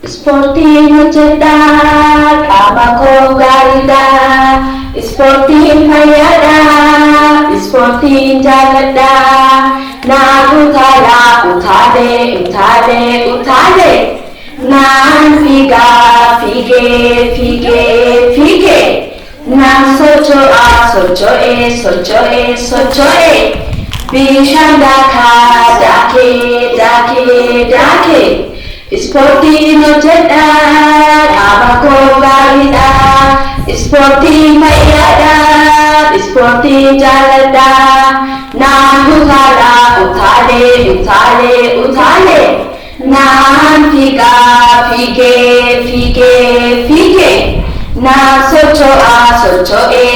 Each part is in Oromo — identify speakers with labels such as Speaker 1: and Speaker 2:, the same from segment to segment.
Speaker 1: Sportiin hojjedhaa qaama koo gaariidhaa. Ispoortiin fayyaadhaa. Ispoortiin jaalladhaa. Naan utaalee. Naan fiigee. Naan socho'ee. Bishaan daakee. Ispoortiin hojjedhaa qaama koo gaariidhaa. Ispoortiin fayyaadhaa. Ispoortiin jaalladhaa. Naan utaalee. Naan fiigee. Naan socho'ee.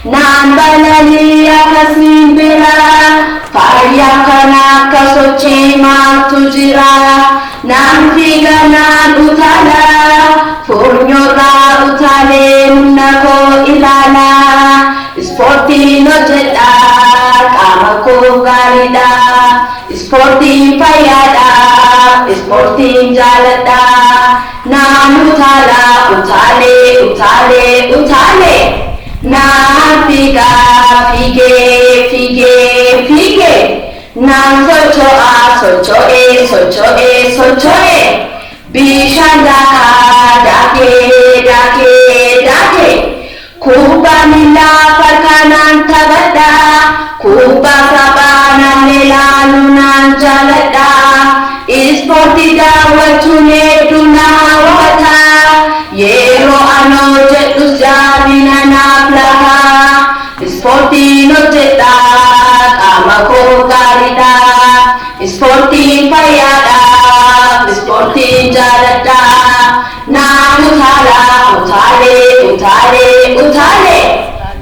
Speaker 1: Naan balali'a akkasiin biraa. Fayyaa kana akka sochii maaltu jira. Naan fiiga naan utaalaa. Funyurraa utaalee humna koo ilaalaa. Ispoortiin hojjedhaa qaama koo gaariidhaa. Ispoortiin fayyaadhaa. Ispoortiin jaalladhaa. Naan utaalee. Naan fiigee. Naan socho'ee. Bishaan daakee. Kubbaa miilaa farka naan taphadhaa. Kubbaa taphaa namni ilaalu naan jaalladhaa. Ispoortii daawwachuun hedduu na hawwataa. Yeroo ani hojjedhus jabina naaf lahaa. Ispoortiin hojjedhaa qaama koo gaariidhaa. Ispoortiin fayyaadhaa. Ispoortiin jaalladhaa. Naan utaalee.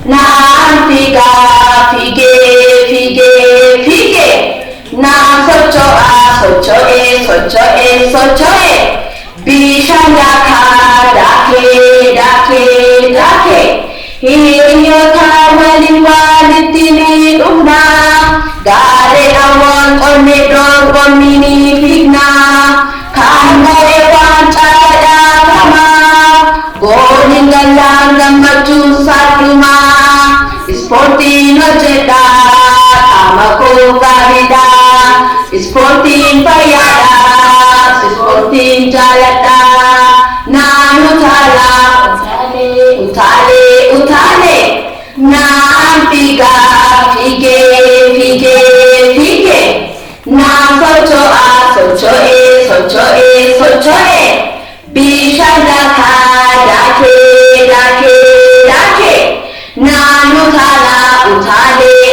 Speaker 1: Naan fiigee. Naan socho'ee. Bishaan daakee. Hiriyoota walitti ni dhufna. Gaariidhaan qonnee dorgommii ni fiigna. Kan moo'e waan caalaadhaafama. Gooliin gallaan gammachuun salphuma. Ispoortiin hojjedhaa qaama koo gaariidhaa. Ispoortiin fayyaadhaa. Ispoortiin jaalladhaa. Naan utaalee. Naan fiigee. Naan socho'ee. Bishaan daakee. Naan utaalee.